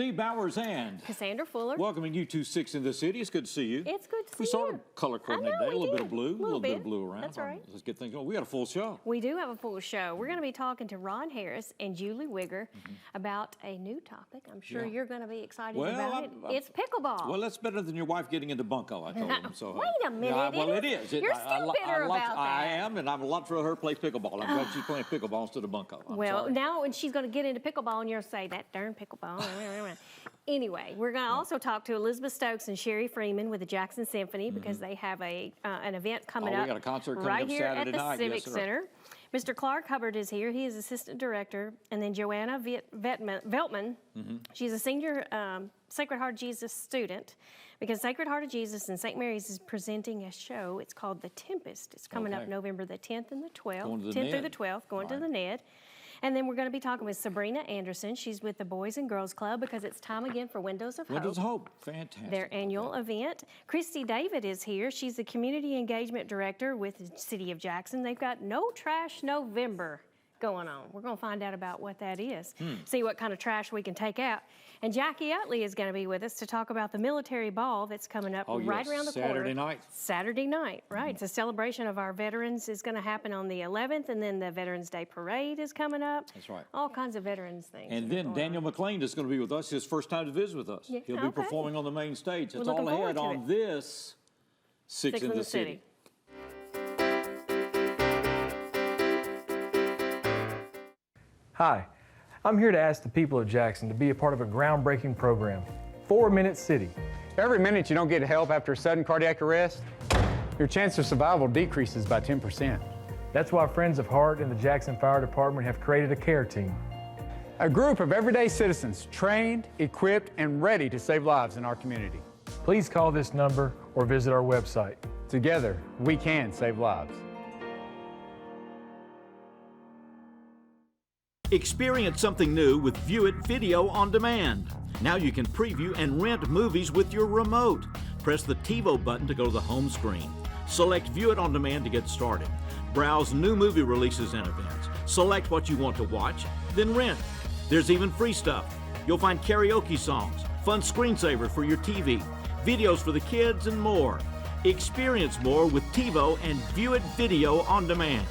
Steve Bowers and Cassandra Fuller. welcoming you to 6 in the City. It's good to see you. It's good to see we you. saw the color coordinated today. A little bit of blue, a little bit of blue around. That's right. Let's get things going. We got a full show. We do have a full show. We're going to be talking to Ron Harris and Julie Wigger about a new topic. I'm sure you're going to be excited about it. It's pickleball. Well, that's better than your wife getting into bunco, I told him. So, wait a minute. It is. You're still bitter about that. I am, and I'm a lot for her play pickleball. I'm glad she's playing pickleball instead of bunco. Well, now when she's going to get into pickleball, and you'll say, that darn pickleball. Anyway, we're going to also talk to Elizabeth Stokes and Sherry Freeman with the Jackson Symphony because they have an event coming up. We got a concert coming right up here Saturday at the night. Civic Center. Mr. Clark Hubbard is here. He is assistant director. And then Joanna Veltman, she's a senior Sacred Heart of Jesus student because Sacred Heart of Jesus and St. Mary's is presenting a show. It's called The Tempest. It's coming up November the 10th and the 12th. 10th through the 12th, going to the Ned. And then we're going to be talking with Sabrina Anderson. She's with the Boys and Girls Club because it's time again for Windows of Hope. Windows of Hope, fantastic. Their annual event. Christy David is here. She's the Community Engagement Director with the City of Jackson. They've got No Trash November going on. We're going to find out about what that is, see what kind of trash we can take out. And Jackie Utley is going to be with us to talk about the military ball that's coming up right around the corner. Saturday night. Saturday night, right. It's a celebration of our veterans. Is going to happen on the 11th, and then the Veterans Day Parade is coming up. That's right. All kinds of veterans things. And then Daniel McClain is going to be with us. His first time to visit with us. Yeah, He'll be performing on the main stage. It's all ahead on this 6 in the City. Hi, I'm here to ask the people of Jackson to be a part of a groundbreaking program, 4 Minute City. Every minute you don't get help after a sudden cardiac arrest, your chance of survival decreases by 10%. That's why Friends of Heart and the Jackson Fire Department have created a care team. A group of everyday citizens trained, equipped, and ready to save lives in our community. Please call this number or visit our website. Together, we can save lives. Experience something new with View It Video on Demand. Now you can preview and rent movies with your remote. Press the TiVo button to go to the home screen. Select View It on Demand to get started. Browse new movie releases and events. Select what you want to watch, then rent. There's even free stuff. You'll find karaoke songs, fun screensavers for your TV, videos for the kids, and more. Experience more with TiVo and View It Video on Demand.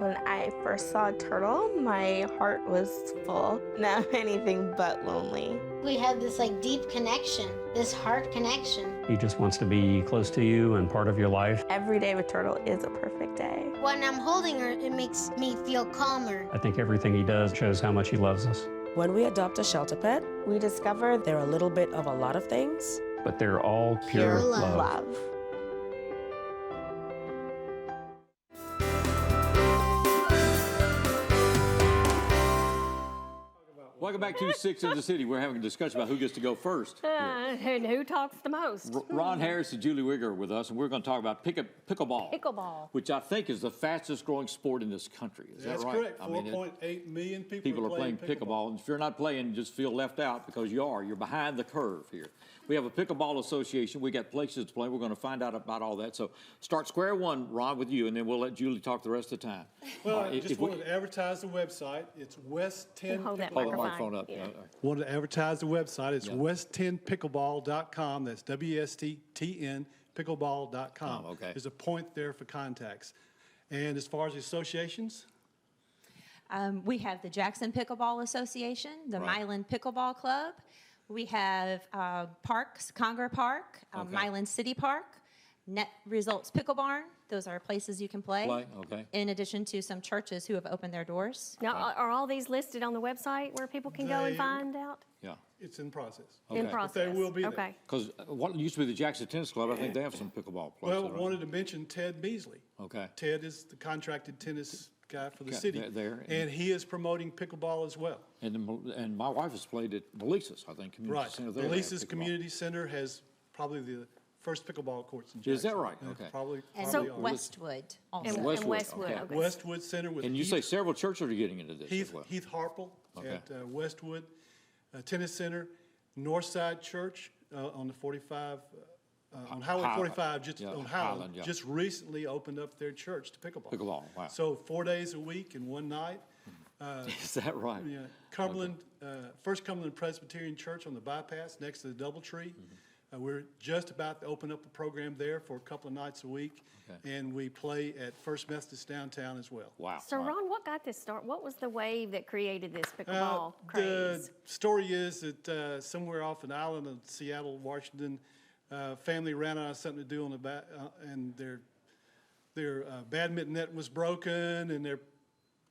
When I first saw Turtle, my heart was full. Now I'm anything but lonely. We have this deep connection, this heart connection. He just wants to be close to you and part of your life. Every day with Turtle is a perfect day. When I'm holding her, it makes me feel calmer. I think everything he does shows how much he loves us. When we adopt a shelter pet, we discover they're a little bit of a lot of things. But they're all pure love. Welcome back to 6 in the City. We're having a discussion about who gets to go first. And who talks the most. Ron Harris and Julie Wigger are with us, and we're going to talk about pickleball. Pickleball. Which I think is the fastest growing sport in this country. Is that right? That's correct. 4.8 million people are playing pickleball. And if you're not playing, just feel left out because you are. You're behind the curve here. We have a pickleball association. We got places to play. We're going to find out about all that. So start square one, Ron, with you, and then we'll let Julie talk the rest of the time. Well, I just wanted to advertise the website. It's West 10 Hold that Pickleball. microphone up. Yeah. Wanted to advertise the website. It's west10pickleball.com. That's WSTTN pickleball.com. Oh, okay. There's a point there for contacts. And as far as the associations? We have the Jackson Pickleball Association, the Milan Pickleball Club. We have parks, Conger Park, Milan City Park, Net Results Pickle Barn. Those are places you can play. In addition to some churches who have opened their doors. Now, are all these listed on the website where people can go and find out? Yeah. It's in process. In process. But they will be there. Okay. Because what used to be the Jackson Tennis Club, I think they have some pickleball players. Well, wanted to mention Ted Beasley. Okay. Ted is the contracted tennis guy for the city. There. And he is promoting pickleball as well. And my wife has played at Melissa's, I think, Community Center. There Melissa's Community Center has probably the first pickleball courts in Jackson. Is that right? Okay. Probably Westwood also. And Westwood. Okay. Okay. Westwood Center with And you say several churches are getting into this as well. Heath Harple at Westwood Tennis Center, Northside Church on the 45 on Highway 45, just on Highland, just recently opened up their church to pickleball. Pickleball, wow. So 4 days a week and one night. Is that right? Yeah, Cumberland, First Cumberland Presbyterian Church on the bypass next to the Doubletree. We're just about to open up a program there for a couple of nights a week, and we play at First Methodist downtown as well. Wow. So, Ron, what got this start? What was the wave that created this pickleball craze? The story is that somewhere off an island of Seattle, Washington, family ran out of something to do on the and their badminton net was broken, and their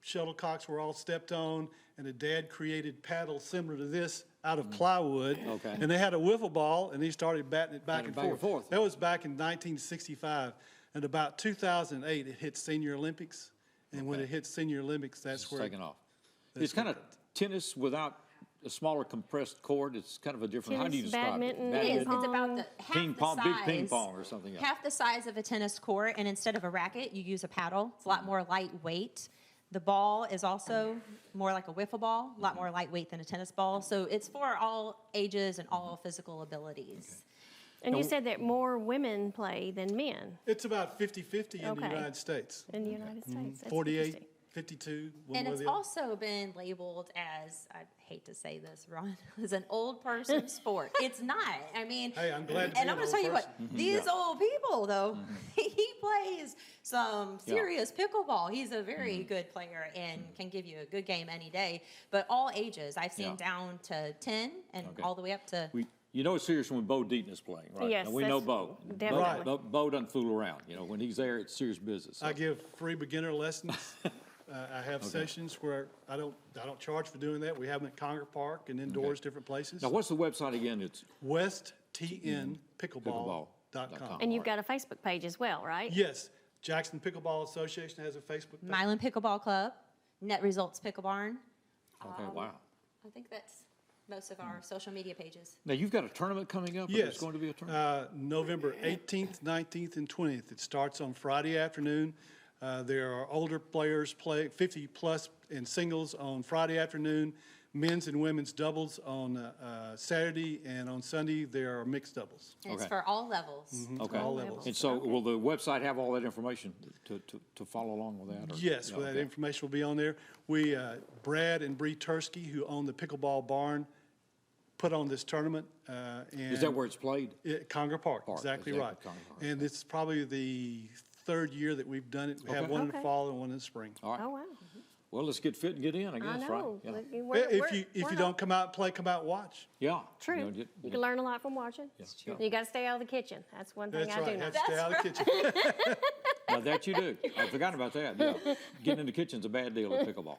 shuttlecocks were all stepped on, and the dad created paddles similar to this out of plywood. Okay. And they had a wiffle ball, and he started batting it back and forth. That was back in 1965. And about 2008, it hit Senior Olympics. And when it hit Senior Olympics, that's where it's taken off. It's kind of tennis without a smaller compressed court. It's kind of a different. How do you describe it? Badminton, It is. It's about the half ping the pong, size, big ping pong or something else. half the size of a tennis court, and instead of a racket, you use a paddle. It's a lot more lightweight. The ball is also more like a wiffle ball, a lot more lightweight than a tennis ball. So it's for all ages and all physical abilities. And you said that more women play than men. It's about 50-50 in the United States. In the United States. That's 48, interesting. 52, one And way or it's the other. also been labeled as, I hate to say this, Ron, as an old person sport. It's not. I mean, Hey, I'm glad to be and I'm an going to tell old you what, person. these old people, though, he plays some serious pickleball. He's a very good player and can give you a good game any day. But all ages, I've seen down to 10 and all the way up to... You know it's serious when Bo Deaton is playing, right? Yes, and we know Bo. definitely. Bo doesn't fool around. You know, when he's there, it's serious business. So. I give free beginner lessons. I have sessions where I don't charge for doing that. We have them at Conger Park and indoors, different places. Now, what's the website again? It's WestTNPickleball.com. And you've got a Facebook page as well, right? Yes, Jackson Pickleball Association has a Facebook page. Milan Pickleball Club, Net Results Pickle Barn. Okay, wow. I think that's most of our social media pages. Now, you've got a tournament coming up? Yes. There's going to be a tournament? November 18th, 19th, and 20th. It starts on Friday afternoon. There are older players play 50 plus in singles on Friday afternoon, men's and women's doubles on Saturday, and on Sunday there are mixed doubles. And it's for all levels. Okay. All levels. And so will the website have all that information to follow along with that? Or? Yes, well, that information will be on there. We, Brad and Bree Tursky, who own the Pickleball Barn, put on this tournament. And Is that where it's played? Conger Park, exactly right. Conger Park, and it's probably the third year that we've done it. We have one in the fall and one in the spring. All right. Oh, wow. Well, let's get fit and get in, I guess, I know. right? Yeah. We're- If you don't come out and play, come out and watch. Yeah. True. You know, You can learn a lot from watching. That's true. You got to stay out of the kitchen. That's one thing That's I right. do know. Have to stay out of the kitchen. Now, that you do. I forgot about that. Yeah. Getting in the kitchen's a bad deal at pickleball.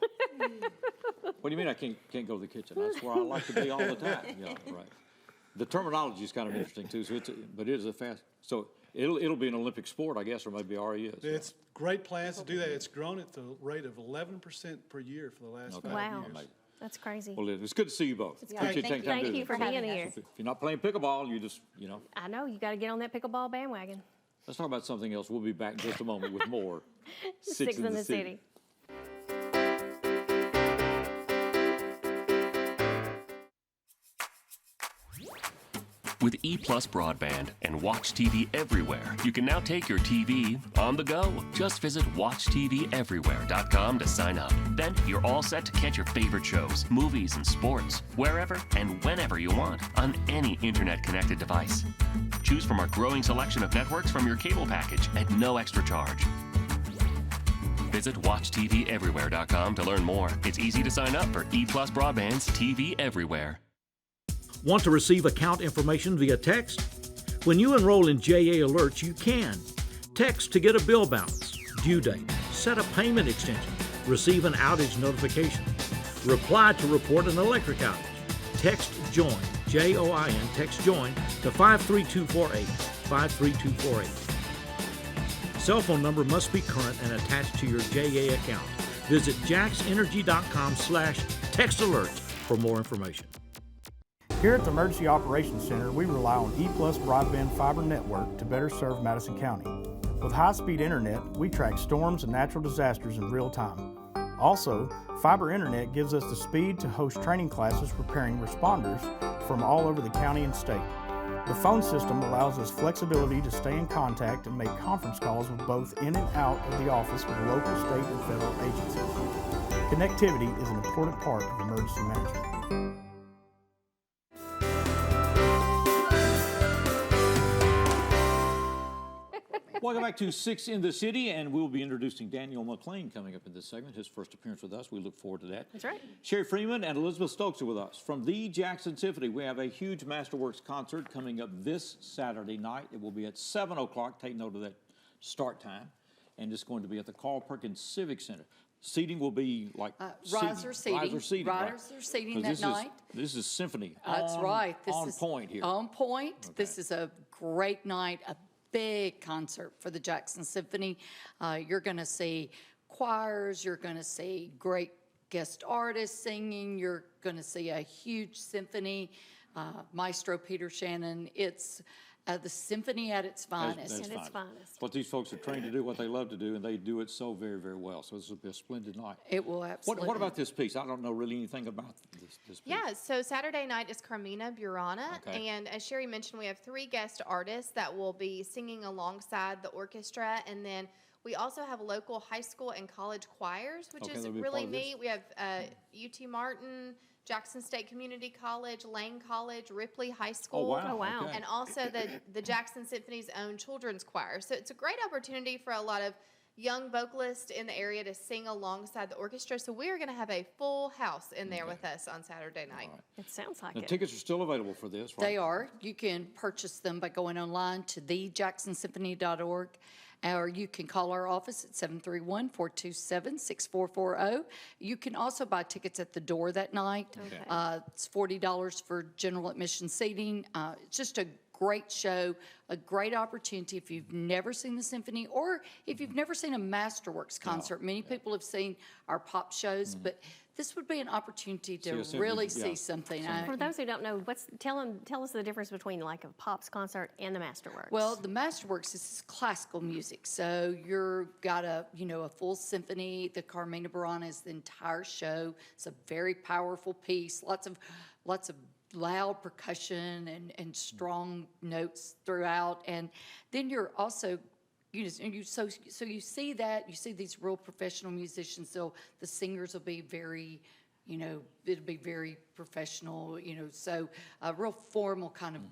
What do you mean I can't go to the kitchen? That's where I like to be all the time. Yeah, right. The terminology is kind of interesting too. So but it is a fast. So it'll be an Olympic sport, I guess, or maybe already is. It's great plans to do that. It's grown at the rate of 11% per year for the last 5 Wow. years. That's crazy. Well, it's good to see you both. Appreciate taking time to Thank do you this. for being here. If you're not playing pickleball, you just, I know. You got to get on that pickleball bandwagon. Let's talk about something else. We'll be back in just a moment with more Six in the City. With EPlus broadband and Watch TV everywhere, you can now take your TV on the go. Just visit WatchTVEverywhere.com to sign up. Then you're all set to catch your favorite shows, movies, and sports wherever and whenever you want on any internet-connected device. Choose from our growing selection of networks from your cable package at no extra charge. Visit WatchTVEverywhere.com to learn more. It's easy to sign up for EPlus Broadband's TV Everywhere. Want to receive account information via text? When you enroll in JA Alerts, you can. Text to get a bill balance, due date, set a payment extension, receive an outage notification, reply to report an electric outage. Text JOIN, J-O-I-N, text JOIN to 53248, 53248. Cell phone number must be current and attached to your JA account. Visit jaxenergy.com/textalerts for more information. Here at the Emergency Operations Center, we rely on EPlus Broadband Fiber Network to better serve Madison County. With high-speed internet, we track storms and natural disasters in real time. Also, fiber internet gives us the speed to host training classes preparing responders from all over the county and state. The phone system allows us flexibility to stay in contact and make conference calls with both in and out of the office with local, state, and federal agencies. Connectivity is an important part of emergency management. Welcome back to 6 in the City, and we'll be introducing Daniel McClain coming up in this segment, his first appearance with us. We look forward to that. That's right. Sherry Freeman and Elizabeth Stokes are with us. From the Jackson Symphony, we have a huge Masterworks concert coming up this Saturday night. It will be at 7 o'clock. Take note of that start time. And it's going to be at the Carl Perkins Civic Center. Seating will be like riser seating. Riser seating, right? Riser seating that night. This is symphony. That's right. This on is point here. On point. Okay. This is a great night, a big concert for the Jackson Symphony. You're going to see choirs. You're going to see great guest artists singing. You're going to see a huge symphony. Maestro Peter Shannon. It's the symphony at its finest. At its finest. What these folks are trained to do, what they love to do, and they do it so very, very well. So this will be a splendid night. It will absolutely. What about this piece? I don't know really anything about this piece. Yeah, so Saturday night is Carmina Burana, Okay. and as Sherry mentioned, we have 3 guest artists that will be singing alongside the orchestra, and then we also have local high school and college choirs, which is really neat. We have UT Martin, Jackson State Community College, Lane College, Ripley High School. Oh, wow. Okay. And also the Jackson Symphony's own children's choir. So it's a great opportunity for a lot of young vocalists in the area to sing alongside the orchestra. So we are going to have a full house in there with us on Saturday night. Right. It sounds like The it. tickets are still available for this, right? They are. You can purchase them by going online to thejacksonsymphony.org, or you can call our office at 731-427-6440. You can also buy tickets at the door that night. Okay. It's $40 for general admission seating. It's just a great show, a great opportunity if you've never seen the symphony or if you've never seen a Masterworks concert. Many people have seen our pop shows, but this would be an opportunity to really see something. For those who don't know, tell us the difference between like a pops concert and the Masterworks. Well, the Masterworks is classical music, so you're got a full symphony. The Carmina Burana is the entire show. It's a very powerful piece. Lots of loud percussion and strong notes throughout, and then you're also. So you see that, you see these real professional musicians, so the singers will be very, it'll be very professional, so a real formal kind of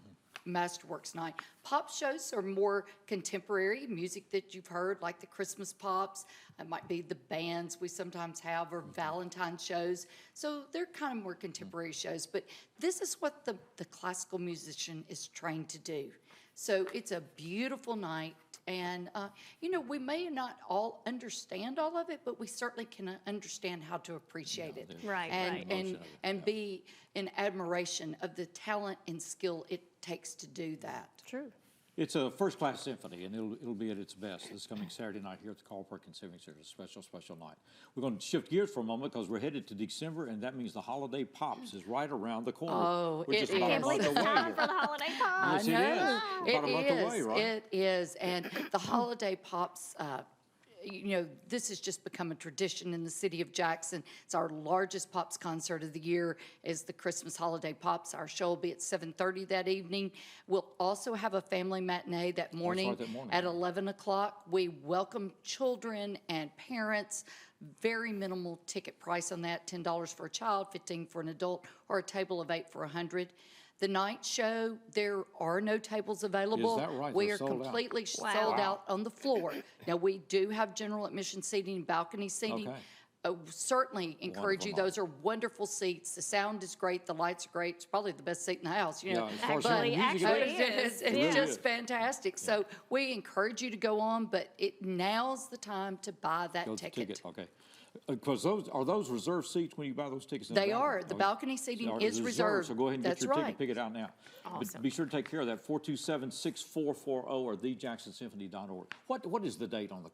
Masterworks night. Pop shows are more contemporary music that you've heard, like the Christmas pops. It might be the bands we sometimes have, or Valentine shows. So they're kind of more contemporary shows, but this is what the classical musician is trained to do. So it's a beautiful night. And, we may not all understand all of it, but we certainly can understand how to appreciate it. Right, and be in admiration of the talent and skill it takes to do that. True. It's a first-class symphony, and it'll be at its best this coming Saturday night here at the Carl Perkins Civic Center. A special, special night. We're going to shift gears for a moment because we're headed to December, and that means the holiday pops is right around the corner. Oh, we're just about a month away time here. for the holiday pops. Yes, it is. About a month away, right? It is, and the holiday pops. This has just become a tradition in the city of Jackson. It's our largest Pops concert of the year is the Christmas Holiday Pops. Our show will be at 7:30 that evening. We'll also have a family matinee that morning, at 11 o'clock. We welcome children and parents. Very minimal ticket price on that, $10 for a child, $15 for an adult, or a table of 8 for 100. The night show, there are no tables available. Is that right? We They're are sold out. completely sold out on the floor. Now, we do have general admission seating, balcony seating. Okay. Certainly encourage you. Those are wonderful seats. The sound is great. The lights are great. It's probably the best seat in the house. Actually, it's just fantastic. So we encourage you to go on, but now's the time to buy that ticket. Okay. Because are those reserved seats when you buy those tickets? They are. The balcony seating is reserved. So go ahead and get your That's ticket, pick it out now. Awesome. But be sure to take care of that, 427-6440 or thejacksonsymphony.org. What is the date on the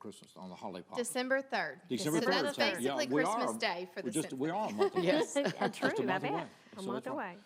holiday pop? December 3rd. December 3rd. So that's basically Christmas Day for the symphony. We are a month away. Yes. True, Just a I month bet. away. A So month that's right. away.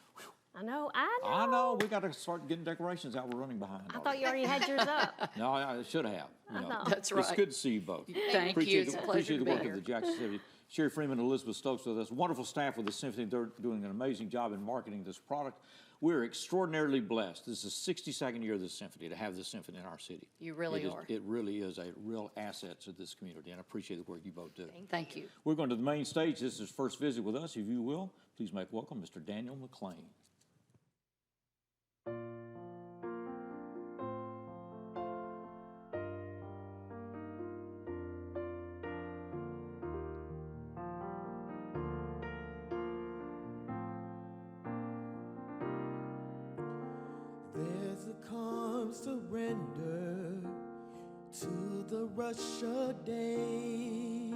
I know. I know. We got to start getting decorations out. We're running behind. I thought you already had yours up. No, I should have. know. That's It's right. good to see you both. Thank you. It's a pleasure Appreciate to the be work here. of the Jackson Symphony. Sherry Freeman and Elizabeth Stokes with us. Wonderful staff with the symphony. They're doing an amazing job in marketing this product. We're extraordinarily blessed. This is the 62nd year of this symphony, to have this symphony in our city. You really are. It really is a real asset to this community, and I appreciate the work you both do. Thank you. We're going to the main stage. This is his first visit with us. If you will, please make welcome Mr. Daniel McClain. There's a calm surrender to the rush of day,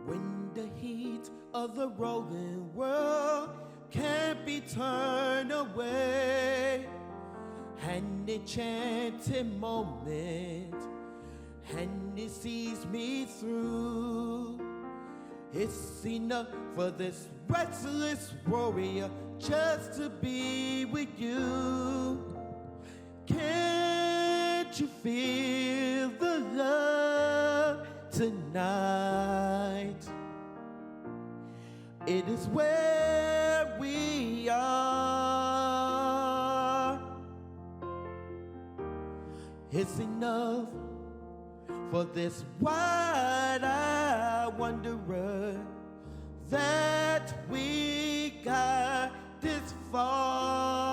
when the heat of the rolling world can't be turned away. An enchanted moment, and it sees me through. It's enough for this restless warrior just to be with you. Can't you feel the love tonight? It is where we are. It's enough for this wide-eyed wanderer that we got this far.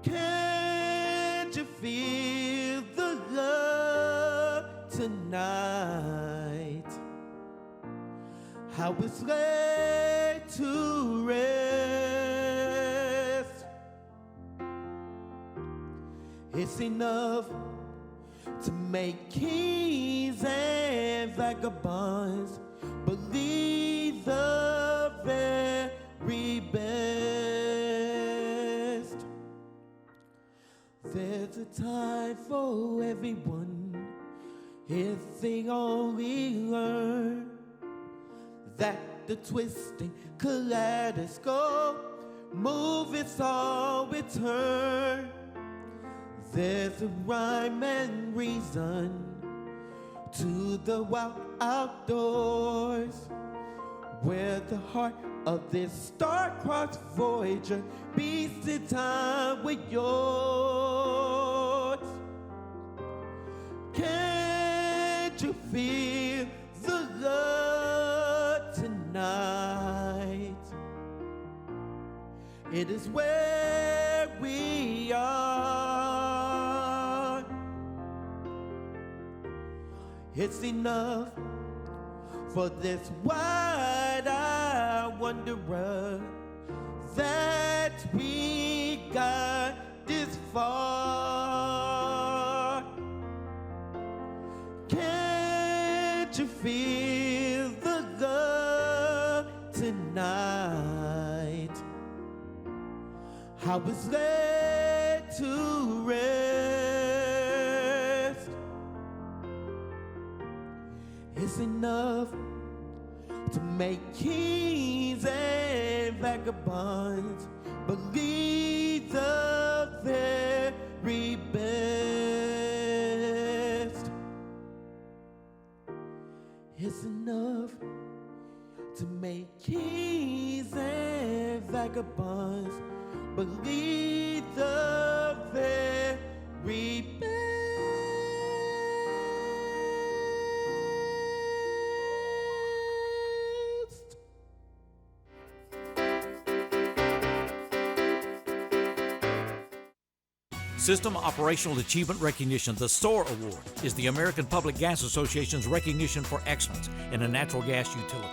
Can't you feel the love tonight? How it's laid to rest. It's enough to make kings and vagabonds believe the very best. There's a time for everyone if they only learn that the twisting kaleidoscope moves all return. There's a rhyme and reason to the wild outdoors, where the heart of this star-crossed voyager beats in time with yours. Can't you feel the love tonight? It is where we are. It's enough for this wide-eyed wanderer that we got this far. Can't you feel the love tonight? How it's laid to rest. It's enough to make kings and vagabonds believe the very best. It's enough to make kings and vagabonds believe the very best. System Operational Achievement Recognition, the SOAR Award, is the American Public Gas Association's recognition for excellence in a natural gas utility.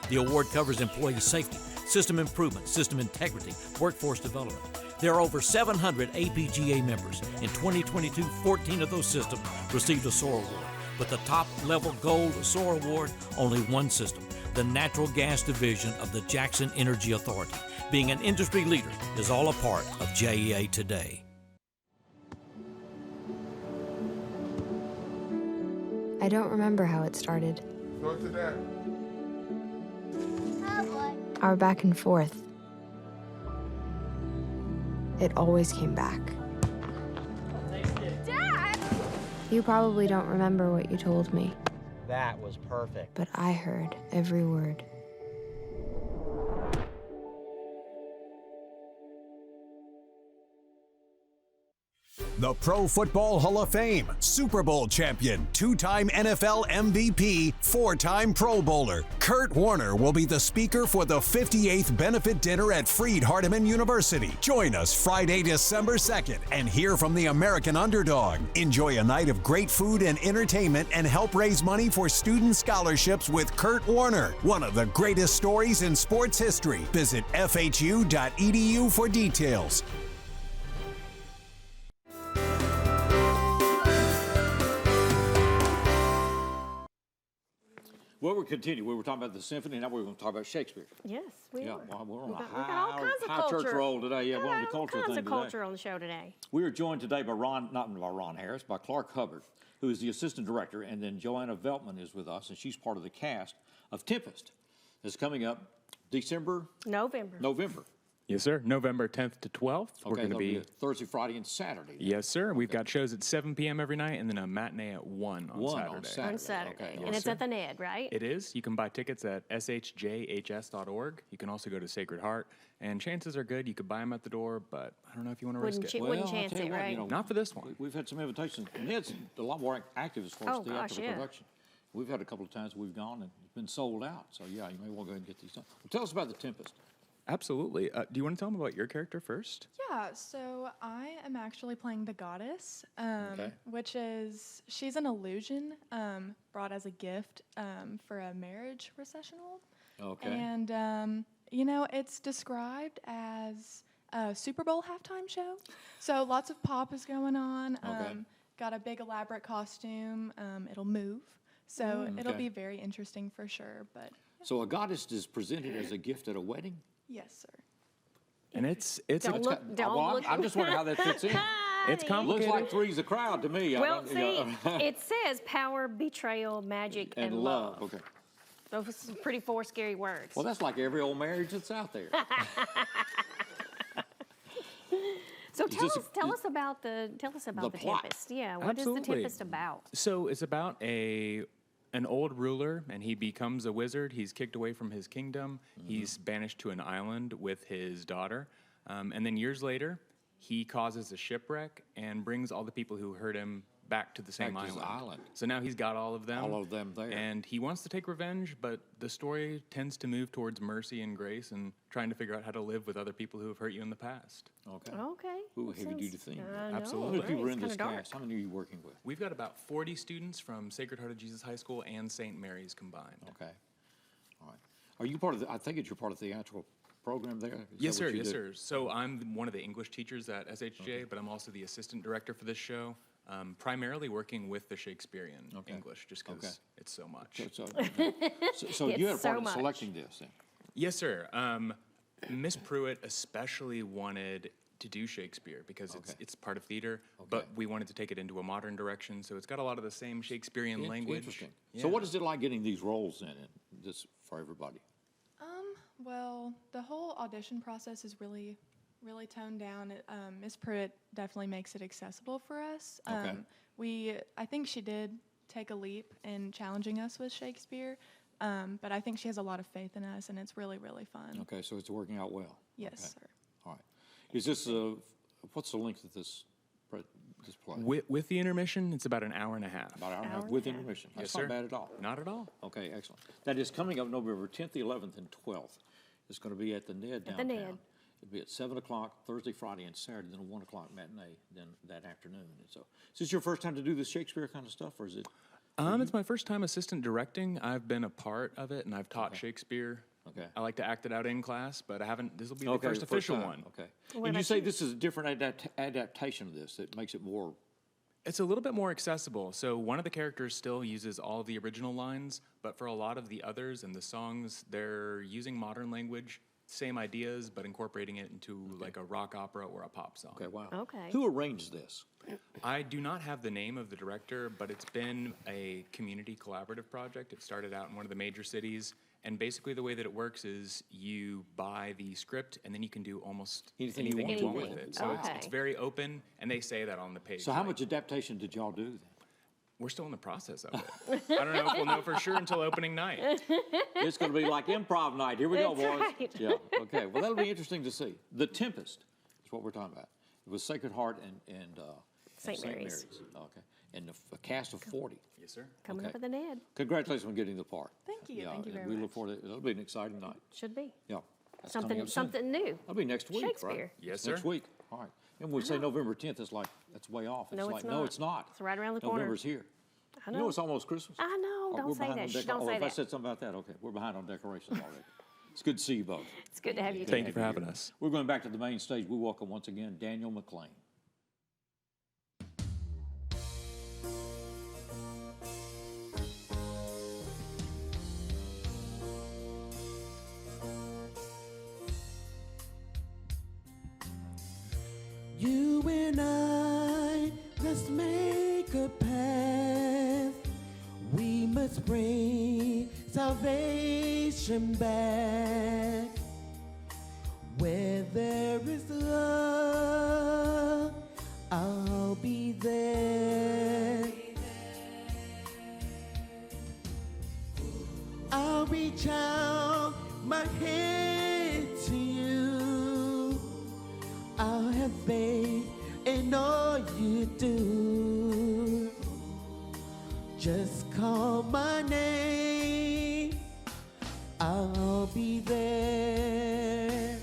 The award covers employee safety, system improvement, system integrity, workforce development. There are over 700 APGA members. In 2022, 14 of those systems received a SOAR Award. But the top-level gold SOAR Award, only one system, the Natural Gas Division of the Jackson Energy Authority. Being an industry leader is all a part of JEA today. I don't remember how it started. Go to that. Our back and forth. It always came back. Dad! You probably don't remember what you told me, That was perfect. but I heard every word. The Pro Football Hall of Fame, Super Bowl champion, 2-time NFL MVP, 4-time Pro Bowler, Kurt Warner will be the speaker for the 58th benefit dinner at Freed-Hardeman University. Join us Friday, December 2nd and hear from the American underdog. Enjoy a night of great food and entertainment and help raise money for student scholarships with Kurt Warner, one of the greatest stories in sports history. Visit fhu.edu for details. Well, we'll continue. We were talking about the symphony, now we're going to talk about Shakespeare. Yes, we are. Well, we're on We a got all kinds of high church culture. roll today. Yeah, we're on the culture All thing kinds of today. culture on the show today. We are joined today by Ron Harris, by Clark Hubbard, who is the assistant director, and then Joanna Veltman is with us, and she's part of the cast of Tempest. It's coming up November. Yes, sir. November 10th to 12th. We're Okay, going to that'll be Thursday, Friday, and Saturday. Yes, sir. We've got shows at 7 p.m. every night and then a matinee at 1 on Saturday. On Saturday. Okay. And Yes, it's sir. at the NED, right? It is. You can buy tickets at shjhs.org. You can also go to Sacred Heart. And chances are good you could buy them at the door, but I don't know if you want to risk it. Wouldn't chance it, right? Not for this one. We've had some invitations. Ned's a lot more active as far as theatrical production. We've had a couple of times we've gone and it's been sold out. So, yeah, you may want to go ahead and get these done. Well, tell us about The Tempest. Absolutely. Do you want to tell them about your character first? Yeah, so I am actually playing the goddess, Okay. which is, she's an illusion brought as a gift for a marriage recessional. Okay. And, you know, it's described as a Super Bowl halftime show. So lots of pop is going on. Okay. Got a big elaborate costume. It'll move. So it'll Okay. be very interesting for sure. But So a goddess is presented as a gift at a wedding? yes, sir. And it's I'm just wondering how that fits in. It's complicated. Looks like three's a crowd to me. Well, see, it says power, betrayal, magic, and love. Okay. Those are pretty four scary words. Well, that's like every old marriage that's out there. So Is tell this us, tell us about the plot. Tempest. Yeah, what is the Absolutely. Tempest about? So it's about an old ruler, and he becomes a wizard. He's kicked away from his kingdom. He's banished to an island with his daughter. And then years later, he causes a shipwreck and brings all the people who hurt him back to the same Back to his island. island. So now he's got all of them. All of them there. And he wants to take revenge, but the story tends to move towards mercy and grace and trying to figure out how to live with other people who have hurt you in the past. Okay. Okay. Ooh, That heavy sounds- duty theme. I know, Absolutely. How many people are it's in this kinda dark. cast? How many are you working with? We've got about 40 students from Sacred Heart of Jesus High School and St. Mary's combined. Okay. All right. Are you part of I think you're part of the theatrical program there? Is Yes, that what sir. you Yes, do? sir. So I'm one of the English teachers at SHJ, but I'm also the assistant director for this show, primarily working with the Shakespearean English, just because it's so much. So you had a part in selecting this then? Yes, sir. Miss Pruitt especially wanted to do Shakespeare because it's part of theater, but we wanted to take it into a modern direction, so it's got a lot of the same Shakespearean language. Interesting. So what is it like getting these roles in it, just for everybody? Well, the whole audition process is really toned down. Miss Pruitt definitely makes it accessible for us. I think she did take a leap in challenging us with Shakespeare, but I think she has a lot of faith in us, and it's really, really fun. Okay, so it's working out well. Yes, sir. All right. Is this what's the length of this play? With the intermission, it's about an hour and a half. About an hour and a half with intermission. That's Yes, not sir. bad at all. Not at all. Okay, excellent. That is coming up November 10th, 11th, and 12th. It's going to be at the NED the downtown. NED. It'll be at 7 o'clock Thursday, Friday, and Saturday, then a 1 o'clock matinee then that afternoon. And so, is this your first time to do this Shakespeare kind of stuff, or is it? It's my first time assistant directing. I've been a part of it, and I've taught Shakespeare. Okay. I like to act it out in class, but I haven't. This will be the Okay, first the official time. one. Okay. What And you about say you? this is a different adaptation of this that makes it more. It's a little bit more accessible. So one of the characters still uses all of the original lines, but for a lot of the others and the songs, they're using modern language, same ideas, but incorporating it into like a rock opera or a pop song. Okay, wow. Okay. Who arranged this? I do not have the name of the director, but it's been a community collaborative project. It started out in one of the major cities, and basically the way that it works is you buy the script, and then you can do almost Anything anything you you want want to with do. it. So Okay. it's very open, and they say that on the page. So how like, much adaptation did y'all do then? We're still in the process of it. I don't know if we'll know for sure until opening night. It's going to be like improv night. Here we go, That's boys. right. Yeah. Okay. Well, that'll be interesting to see. The Tempest is what we're talking about. It was Sacred Heart and St. Mary's. Okay. And a cast of 40. Yes, sir. Coming up with an ad. Congratulations on getting the part. Thank you. Yeah, Thank you very we much. look forward to it. It'll be an exciting night. Should be. Yeah. That's coming up soon. Something new. That'll be next week, Shakespeare. right? Yes, Next sir. week. All right. And we say November 10th, it's like, that's way off. No, like, it's no, not. it's not. It's right around the corner. November's here. I You know it's almost Christmas. I know. Oh, Don't we're say behind that. on Shh, don't oh, say if I that. said something about that, okay. We're behind on decorations already. It's good to see you both. It's good to have you. Thank you for having us. We're going back to the main stage. We welcome once again Daniel McClain. You and I, let's make a path. We must bring salvation back. Where there is love, I'll be there. I'll reach out my hand to you. I'll have faith in all you do. Just call my name, I'll be there.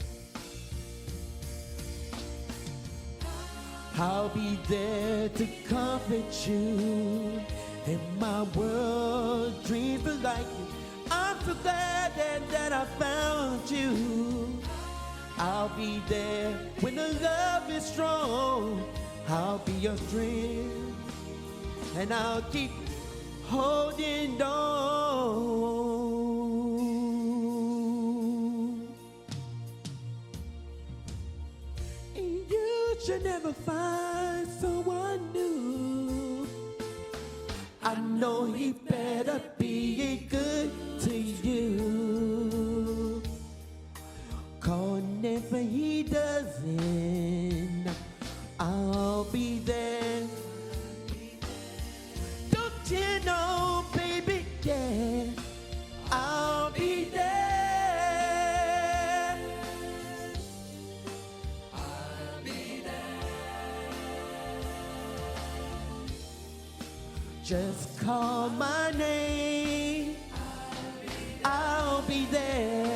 I'll be there to comfort you. In my world, dreams are like you. I'm so glad that I found you. I'll be there when the love is strong. I'll be your strength, and I'll keep holding on. And you should never find someone new. I know he better be good to you. And if he doesn't, I'll be there. Don't you know, baby, yeah, I'll be there. I'll be there. Just call my name, I'll be there.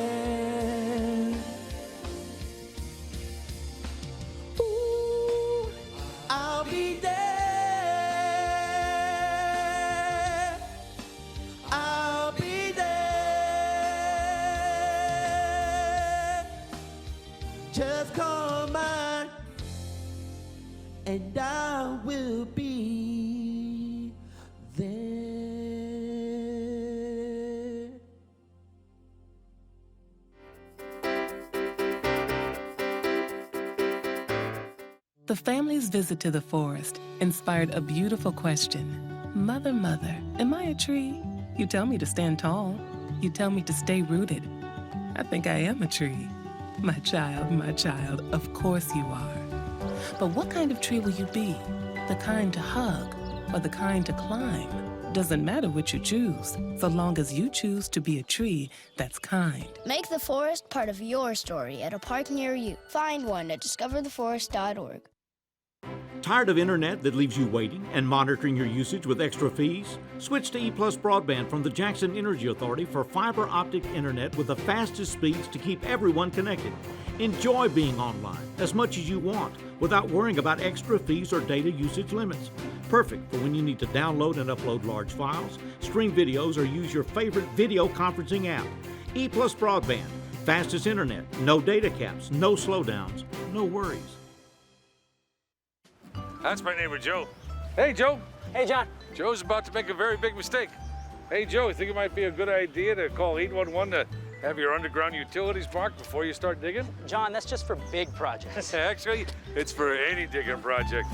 I'll be there. I'll be there. Just call mine, and I will be there. The family's visit to the forest inspired a beautiful question. Mother, mother, am I a tree? You tell me to stand tall. You tell me to stay rooted. I think I am a tree. My child, of course you are. But what kind of tree will you be? The kind to hug or the kind to climb? Doesn't matter which you choose, so long as you choose to be a tree that's kind. Make the forest part of your story at a park near you. Find one at discovertheforest.org. Tired of internet that leaves you waiting and monitoring your usage with extra fees? Switch to EPlus Broadband from the Jackson Energy Authority for fiber optic internet with the fastest speeds to keep everyone connected. Enjoy being online as much as you want without worrying about extra fees or data usage limits. Perfect for when you need to download and upload large files, stream videos, or use your favorite video conferencing app. EPlus Broadband, fastest internet, no data caps, no slowdowns, no worries. That's my neighbor, Joe. Hey, Joe. Hey, John. Joe's about to make a very big mistake. Hey, Joe, you think it might be a good idea to call 811 to have your underground utilities marked before you start digging? John, that's just for big projects. Actually, it's for any digging project.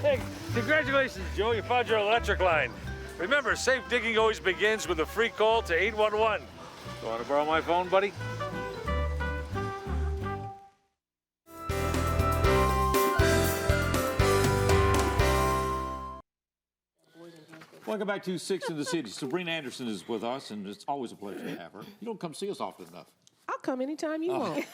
Hey, congratulations, Joe. You found your electric line. Remember, safe digging always begins with a free call to 811. You want to borrow my phone, buddy? Welcome back to Six in the City. Sabrina Anderson is with us, and it's always a pleasure to have her. You don't come see us often enough. I'll come anytime you want.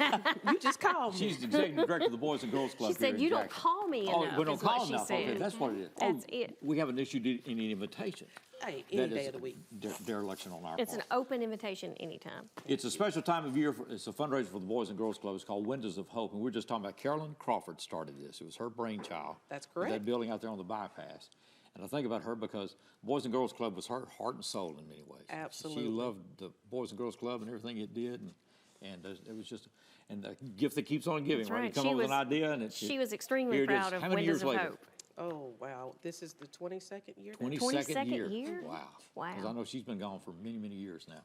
You just call me. She's the executive director of the Boys and Girls Club. She said, here in you don't Jackson. call me enough. We don't is call what she enough. said. Okay, that's what it is. That's it. We haven't issued any invitation. Hey, any That day is of the week. dereliction on our It's part. an open invitation anytime. It's a special time of year. It's a fundraiser for the Boys and Girls Club. It's called Windows of Hope. And we're just talking about Carolyn Crawford started this. It was her brainchild. That's With correct. that building out there on the bypass. And I think about her because Boys and Girls Club was her heart and soul in many ways. Absolutely. She loved the Boys and Girls Club and everything it did. And it was just the gift that keeps on giving, That's right? right. You come up with an idea and She was extremely here it is. proud of How many Windows years of later? Hope. Oh, wow. This is the 22nd year now? 22nd year. Wow. Wow. Because I know she's been gone for many, many years now,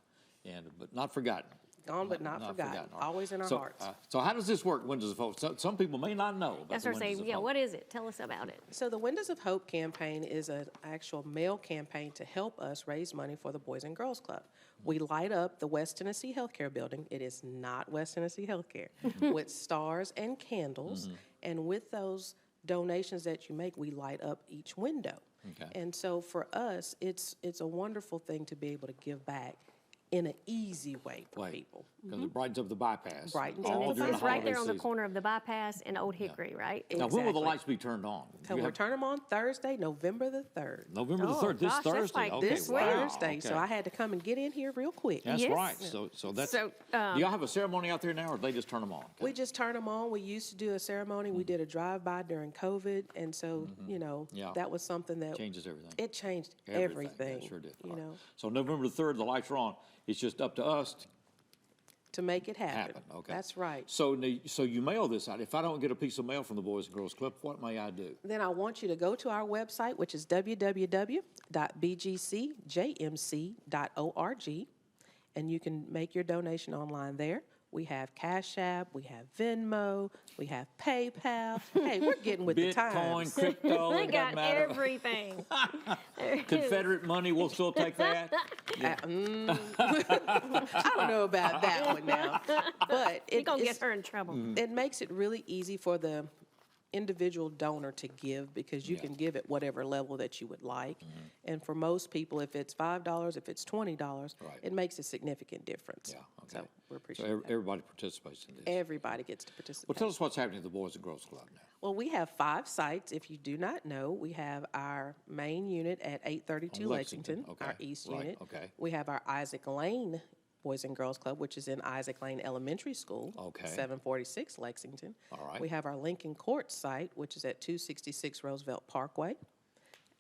but not forgotten. Gone but not forgotten. All right. Always in our so, hearts. So how does this work, Windows of Hope? Some people may not know about That's the what I'm Windows saying. of Yeah, Hope. what is it? Tell us about it. So the Windows of Hope campaign is an actual mail campaign to help us raise money for the Boys and Girls Club. We light up the West Tennessee Healthcare building. It is not West Tennessee Healthcare. With stars and candles. And with those donations that you make, we light up each window. Okay. And so for us, it's a wonderful thing to be able to give back in an easy way for people. Because it brightens up the bypass. Brightens all up the during It's the right holiday there on the season. corner of the bypass and Old Hickory, right? Now, when will the Exactly. lights be turned on? So You we'll have- turn them on Thursday, November the 3rd. November the Oh, 3rd, this gosh, that's Thursday. like Okay, This wow. Thursday. Okay. So I had to come and get in here real quick. That's Yes. right. So that's. So, do y'all have a ceremony out there now, or they just turn them on? We just turn them on. We used to do a ceremony. We did a drive-by during COVID. And so, Yeah. that was something that Changes everything. it changed Everything. everything. Yeah, sure did. You All right. know, So November the 3rd, the lights are on. It's just up to us to make it happen. Okay. That's right. So you mail this out. If I don't get a piece of mail from the Boys and Girls Club, what may I do? Then I want you to go to our website, which is www.bgcjmc.org, and you can make your donation online there. We have Cash App, we have Venmo, we have PayPal. Hey, we're getting with the times. Bitcoin, crypto, They it got doesn't matter. everything. There it is. Confederate money, we'll still take that. I don't know about that one now, but You're going to get her in trouble. it makes it really easy for the individual donor to give because you can give at whatever level that you would like. And for most people, if it's $5, if it's $20, it makes a significant difference. Yeah, okay. So we're So appreciating that. everybody participates in this. Everybody gets to participate. Well, tell us what's happening at the Boys and Girls Club now. Well, we have 5 sites. If you do not know, we have our main unit at 832 On Lexington, Lexington, our okay, east right, unit. okay. We have our Isaac Lane Boys and Girls Club, which is in Isaac Lane Elementary School, Okay. 746 Lexington. All right. We have our Lincoln Court site, which is at 266 Roosevelt Parkway.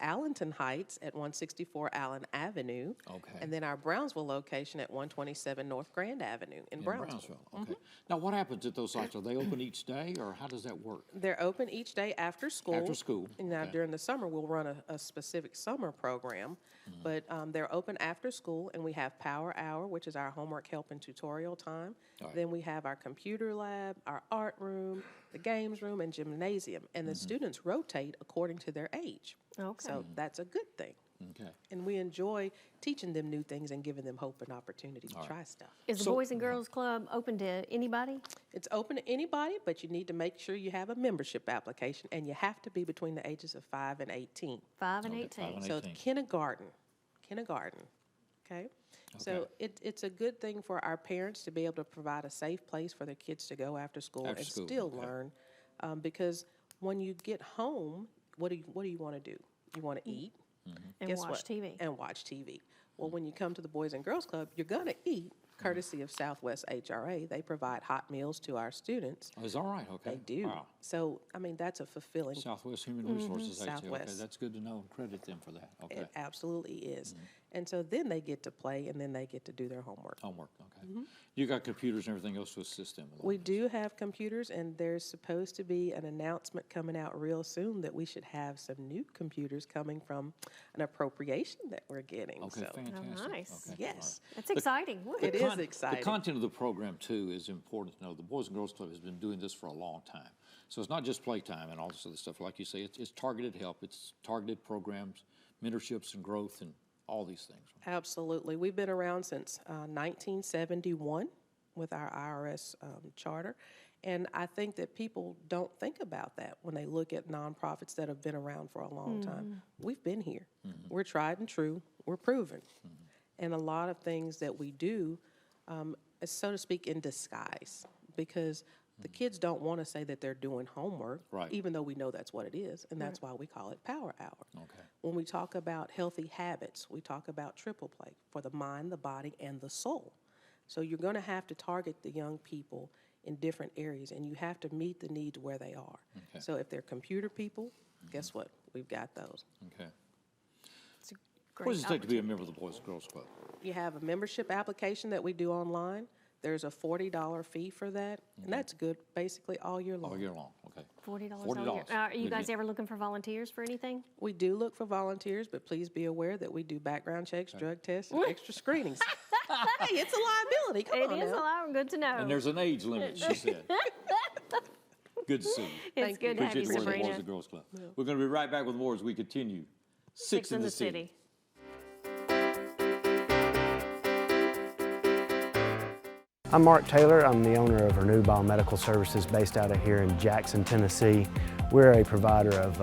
Allenton Heights at 164 Allen Avenue. Okay. And then our Brownsville location at 127 North Grand Avenue in Brownsville. Okay. Now, what happens at those sites? Are they open each day, or how does that work? They're open each day after school. After school, And now okay. during the summer, we'll run a specific summer program. But they're open after school, and we have Power Hour, which is our homework help and tutorial time. All right. Then we have our computer lab, our art room, the games room, and gymnasium. And the students rotate according to their age. Okay. So that's a good thing. Okay. And we enjoy teaching them new things and giving them hope and opportunity to try stuff. Is the Boys and Girls Club open to anybody? It's open to anybody, but you need to make sure you have a membership application, and you have to be between the ages of 5 and 18. 5 and Okay, 18. 5 and So 18. kindergarten, okay? So it's a good thing for our parents to be able to provide a safe place for their kids to go after school After and school, still okay. learn, because when you get home, what do you want to do? You want to eat. And Guess watch what? TV. And watch TV. Well, when you come to the Boys and Girls Club, you're going to eat, courtesy of Southwest HRA. They provide hot meals to our students. Oh, is that right? Okay. They do. Wow. So, I mean, that's a fulfilling. Southwest Human Resources Agency. Okay, Southwest. that's good to know and credit them for that. Okay. It absolutely is. And so then they get to play, and then they get to do their homework. Homework, okay. You got computers and everything else to assist them with all We this. do have computers, and there's supposed to be an announcement coming out real soon that we should have some new computers coming from an appropriation that we're getting. Okay, So, fantastic. nice. Okay, yes, That's exciting. Woo. it is exciting. The content of the program, too, is important to know. The Boys and Girls Club has been doing this for a long time. So it's not just playtime and all this other stuff. Like you say, it's targeted help. It's targeted programs, mentorships and growth and all these things. Absolutely. We've been around since 1971 with our IRS charter. And I think that people don't think about that when they look at nonprofits that have been around for a long time. We've been here. We're tried and true. We're proven. And a lot of things that we do so to speak, in disguise, because the kids don't want to say that they're doing homework, Right. even though we know that's what it is, and that's why we call it Power Hour. Okay. When we talk about healthy habits, we talk about triple play for the mind, the body, and the soul. So you're going to have to target the young people in different areas, and you have to meet the needs where they are. Okay. So if they're computer people, guess what? We've got those. Okay. Great What does it take to be a member of the Boys and Girls Club? You have a membership application that we do online. There's a $40 fee for that, and that's good basically all year long. All year long, okay. $40 all $40. year. Are you Good guys deal. ever looking for volunteers for anything? We do look for volunteers, but please be aware that we do background checks, drug tests, and extra screenings. Hey, it's a liability. Come on It is now. a lot. Good to know. And there's an age limit, she said. Good to see you. It's good to have you, Appreciate the work of the Boys Sabrina. and Girls Club. We're going to be right back with more as we continue. Six in the City. I'm Mark Taylor. I'm the owner of Renew Biomedical Services based out of here in Jackson, Tennessee. We're a provider of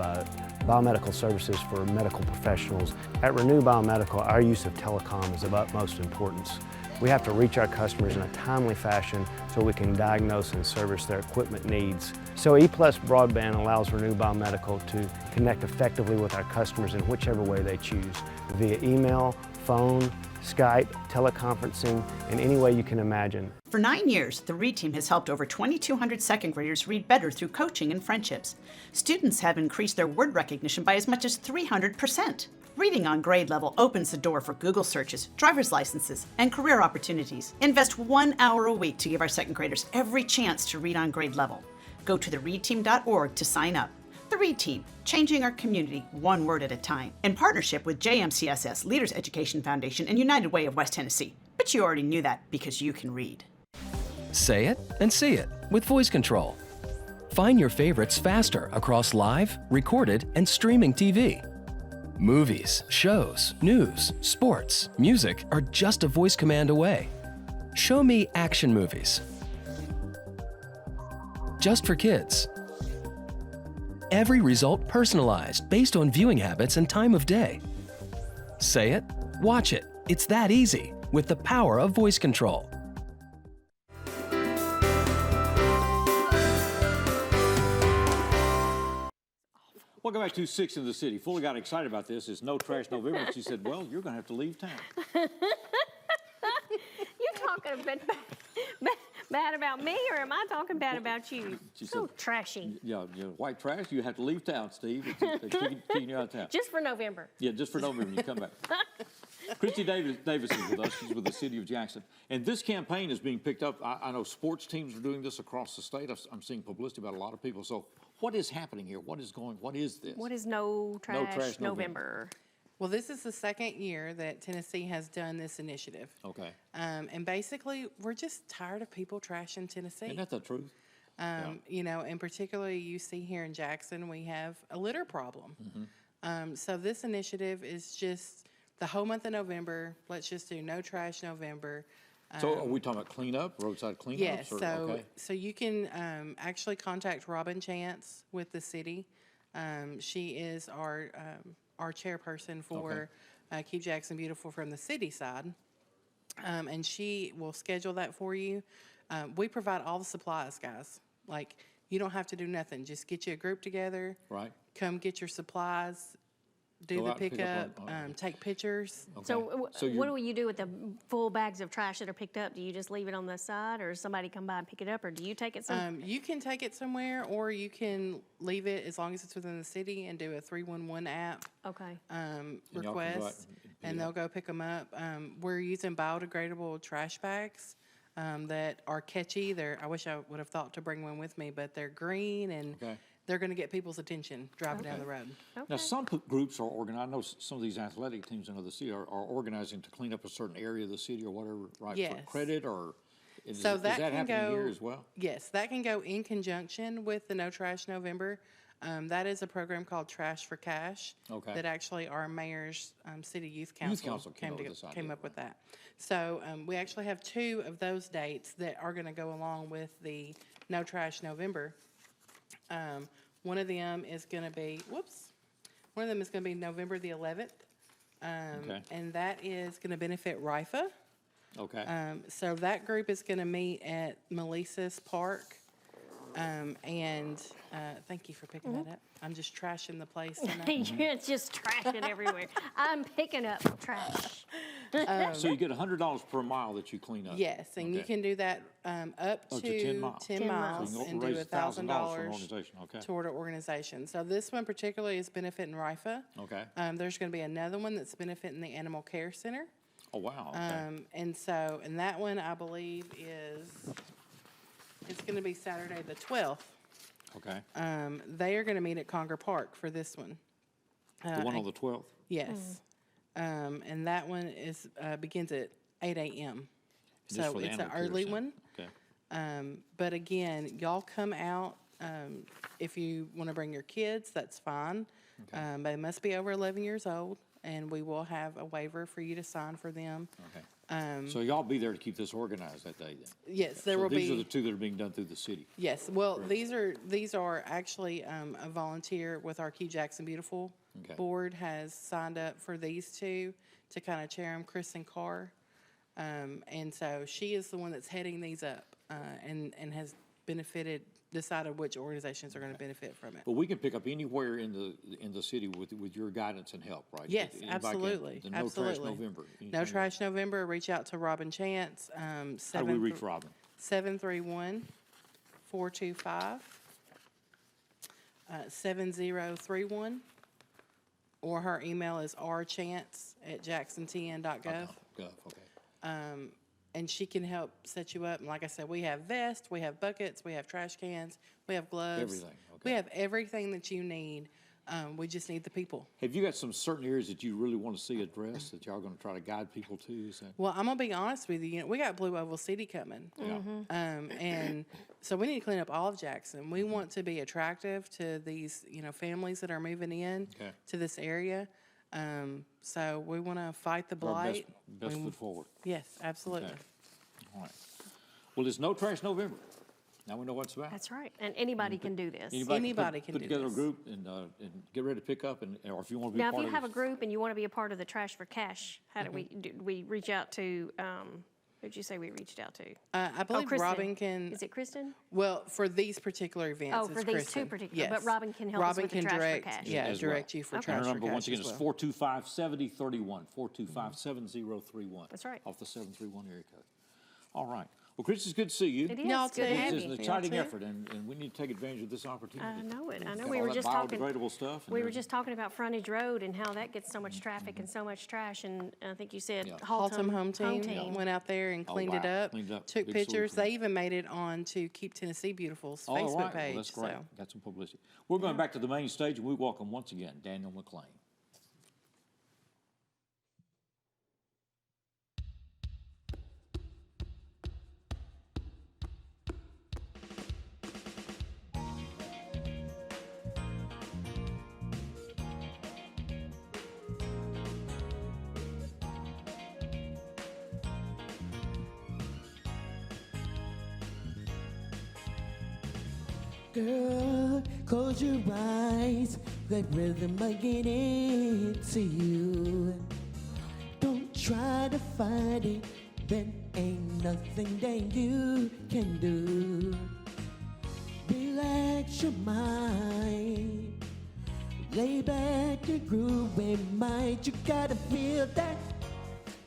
biomedical services for medical professionals. At Renew Biomedical, our use of telecom is of utmost importance. We have to reach our customers in a timely fashion so we can diagnose and service their equipment needs. So EPlus Broadband allows Renew Biomedical to connect effectively with our customers in whichever way they choose, via email, phone, Skype, teleconferencing, and any way you can imagine. For 9 years, the READ team has helped over 2,200 second graders read better through coaching and friendships. Students have increased their word recognition by as much as 300%. Reading on grade level opens the door for Google searches, driver's licenses, and career opportunities. Invest 1 hour a week to give our second graders every chance to read on grade level. Go to thereadteam.org to sign up. The READ Team, changing our community one word at a time, in partnership with JMCSS, Leaders Education Foundation, and United Way of West Tennessee. But you already knew that because you can read. Say it and see it with voice control. Find your favorites faster across live, recorded, and streaming TV. Movies, shows, news, sports, music are just a voice command away. Show me action movies. Just for kids. Every result personalized based on viewing habits and time of day. Say it, watch it. It's that easy with the power of voice control. Welcome back to Six in the City. Fully got excited about this. It's No Trash November. She said, well, you're going to have to leave town. You talking a bit bad about me, or am I talking bad about you? She So said, trashy. Yeah, white trash, you have to leave town, Steve. It's keeping you out of town. Just for November. Yeah, just for November, you come back. Christy Davis is with us. She's with the City of Jackson. And this campaign is being picked up. I know sports teams are doing this across the state. I'm seeing publicity about a lot of people. So what is happening here? What is this? What is No Trash November? Well, this is the second year that Tennessee has done this initiative. Okay. And basically, we're just tired of people trashing Tennessee. Isn't that the truth? You know, and particularly you see here in Jackson, we have a litter problem. So this initiative is just the whole month of November. Let's just do No Trash November. So are we talking about cleanup, roadside cleanups? Yes, or, so okay. so you can actually contact Robin Chance with the city. She is our chairperson for Keep Jackson Beautiful from the city side, and she will schedule that for you. We provide all the supplies, guys. Like, you don't have to do nothing. Just get you a group together. Right. Come get your supplies. Do Go the out and pick up pickup, take pictures. So, what do you do with the full bags of trash that are picked up? Do you just leave it on the side, or does somebody come by and pick it up, or do you take it somewhere? You can take it somewhere, or you can leave it as long as it's within the city and do a 311 app Okay. request, and they'll go pick them up. We're using biodegradable trash bags that are catchy. I wish I would have thought to bring one with me, but they're green and they're going to get people's attention driving down the road. Now, some groups are organized. I know some of these athletic teams in the city are organizing to clean up a certain area of the city or whatever, right? Yes. For credit, or is So that can happening go here as well? Yes, that can go in conjunction with the No Trash November. That is a program called Trash for Cash. Okay. That actually our mayor's city youth council came up with that. So we actually have 2 of those dates that are going to go along with the No Trash November. One of them is going to be November the 11th. And that is going to benefit RIFA. Okay. So that group is going to meet at Melissa's Park. Thank you for picking that up. I'm just trashing the place tonight. You're just trashing everywhere. I'm picking up trash. So you get $100 per mile that you clean up. Yes, and you can do that up to 10 miles. 10 miles So you can and do raise $1,000 for an $1,000 organization. Okay. toward an organization. So this one particularly is benefiting RIFA. Okay. There's going to be another one that's benefiting the Animal Care Center. Oh, wow. Okay. And that one I believe it's going to be Saturday the 12th. Okay. They are going to meet at Conger Park for this one. The one on the 12th? Yes. And that one is begins at 8 a.m. So it's an early one. Okay. But again, y'all come out. If you want to bring your kids, that's fine. Okay. They must be over 11 years old, and we will have a waiver for you to sign for them. Okay. So y'all be there to keep this organized that day then? Yes, there will be. These are the two that are being done through the city? Yes, well, these are actually a volunteer with our Key Jackson Beautiful board has signed up for these two to kind of chair them, Chris and Carr. And so she is the one that's heading these up and has decided which organizations are going to benefit from it. But we can pick up anywhere in the city with your guidance and help, right? Yes, Anybody absolutely. can. No Trash November. No Trash November. Reach out to Robin Chance. How do we reach Robin? 731-425-7031. Or her email is rchance@jacksontn.gov. Okay. And she can help set you up. And like I said, we have vests, we have buckets, we have trash cans, we have gloves. Everything, okay. We have everything that you need. We just need the people. Have you got some certain areas that you really want to see addressed that y'all are going to try to guide people to? Is that... Well, I'm going to be honest with you. We got Blue Oval City coming. And so we need to clean up all of Jackson. We want to be attractive to these, families that are moving in to this area. So we want to fight the blight. Best foot forward. Yes, absolutely. Okay. All right. Well, it's No Trash November. Now we know what it's about. That's right. And anybody can do this. Anybody can put do together this. a group and get ready to pick up, or if you want to be Now, part if of you have it. a group and you want to be a part of the Trash for Cash, how do we reach out to, who did you say we reached out to? I believe Kristen. Robin can. Is it Kristen? Well, for these particular events, Oh, it's for these Kristen. two particular. Yes. But Robin can help us with the Trash direct, for Cash. Yeah, direct you for And Trash our for number, Cash once again, as is well. 425-7031, 425-7031. That's right. Off the 731 area code. All right. Well, Chris, it's good to see you. It is. Y'all too. It's an exciting effort, and we need to take advantage of this opportunity. I know it. I know. Got We all were that just talking. biodegradable stuff. We were just talking about Frontage Road and how that gets so much traffic and so much trash. And I think you said Haltom Home Team went out there and cleaned it up, took Big pictures. solution. They even made it on to Keep Tennessee Beautiful's All Facebook right. page. Well, that's great. So. Got some publicity. We're going back to the main stage, and we welcome once again Daniel McClain. Girl, close your eyes, let rhythm get into you. Don't try to fight it, there ain't nothing that you can do. Relax your mind, lay back and groove in mind. You gotta feel that,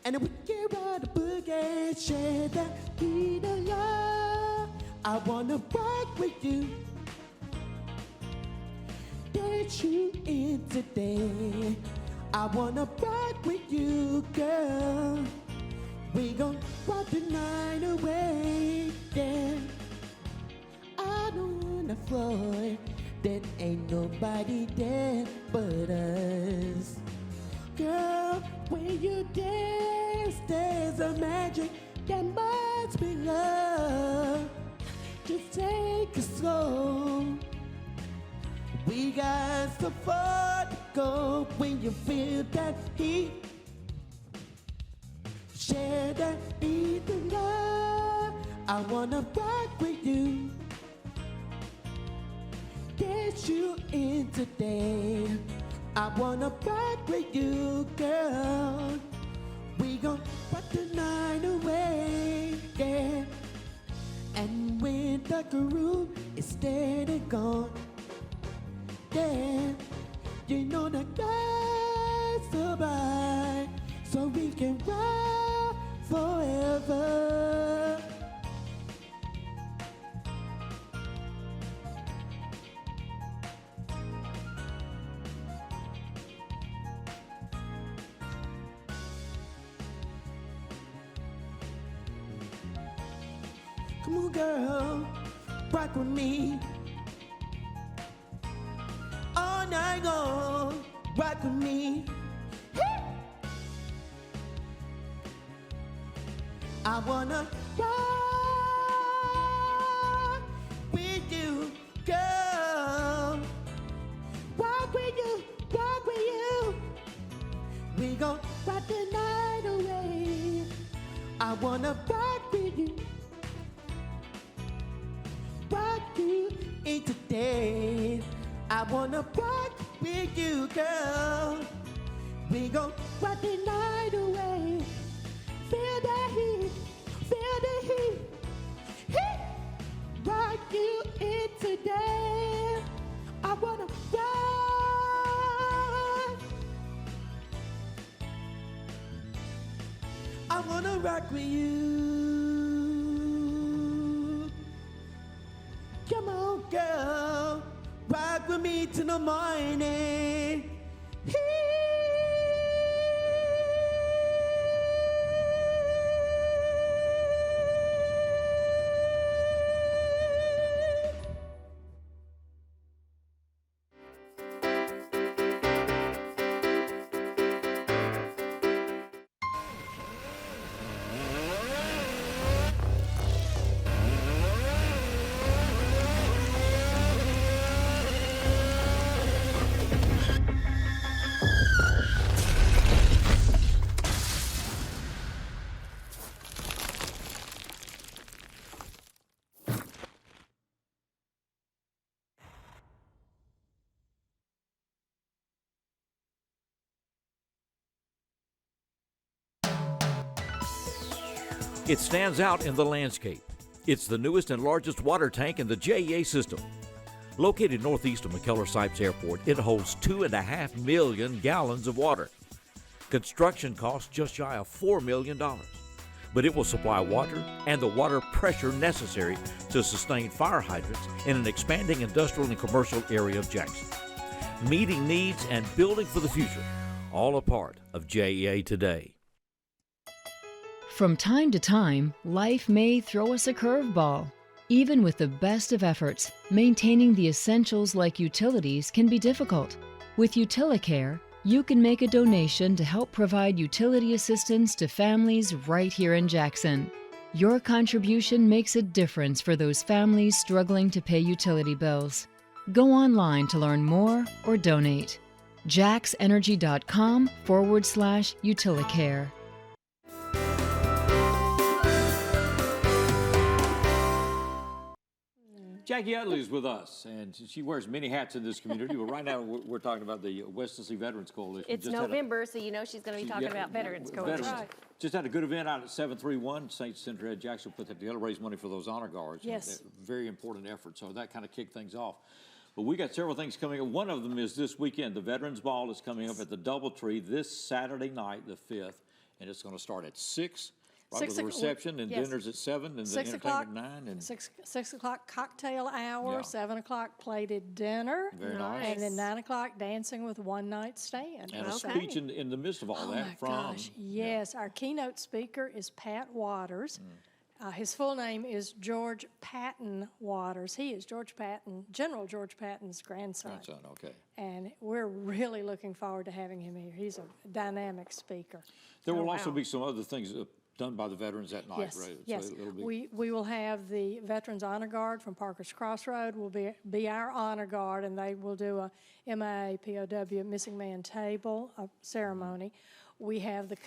and we get right the boogie, share that beat of love. I wanna rock with you, dance you in today. I wanna rock with you, girl. We gon' rock the night away, yeah. I don't wanna floor, there ain't nobody there but us. Girl, when you dance, there's a magic that must be love. Just take it slow. We got so far to go. When you feel that heat, share that beat of love. I wanna rock with you, dance you in today. I wanna rock with you, girl. We We gon' rock the night away, yeah. And when the groove is dead and gone, yeah, you know the guys so bright, so we can ride forever. Come on, girl, rock with me. All night long, rock with me. Hey! I wanna rock with you, girl. Rock with you, rock with you. We gon' rock the night away. I wanna rock with you. Rock you in today. I wanna rock with you, girl. We gon' rock the night away. Feel the heat, feel the heat. Heat. Rock you in today. I wanna rock. I wanna rock with you. Come on, girl, rock with me till the morning. It stands out in the landscape. It's the newest and largest water tank in the JEA system. Located northeast of McKellar-Sipes Airport, it holds 2.5 million gallons of water. Construction costs just shy of $4 million. But it will supply water and the water pressure necessary to sustain fire hydrants in an expanding industrial and commercial area of Jackson. Meeting needs and building for the future, all a part of JEA today. From time to time, life may throw us a curveball. Even with the best of efforts, maintaining the essentials like utilities can be difficult. With UtiliCare, you can make a donation to help provide utility assistance to families right here in Jackson. Your contribution makes a difference for those families struggling to pay utility bills. Go online to learn more or donate. jaxenergy.com/UtiliCare. Jackie Utley's with us, and she wears many hats in this community. But right now, we're talking about the West Tennessee Veterans Coalition. It's November, so you know she's going to be talking about Veterans Coalition. Right. Just had a good event out at 731. St. Senator Ed Jackson put that together, raise money for those honor guards. Yes. Very important effort, so that kind of kicked things off. But we got several things coming up. One of them is this weekend. The Veterans Ball is coming up at the Doubletree this Saturday night, the 5th, and it's going to start at 6. Right, with the reception and dinner's at 7 and the entertainment at 9. And 6 o'clock cocktail hour, Yeah. 7 o'clock plated dinner. Very nice. And then 9 o'clock dancing with one night stand. And a speech in the midst of all that my from. gosh, yes, our keynote speaker is Pat Waters. His full name is George Patton Waters. He is General George Patton's grandson. Okay. And we're really looking forward to having him here. He's a dynamic speaker. There will also be some other things done by the veterans that night, Yes, right? yes. So it'll be We will have the Veterans Honor Guard from Parker's Crossroad will be our honor guard, and they will do a MIA POW missing man table ceremony. We have the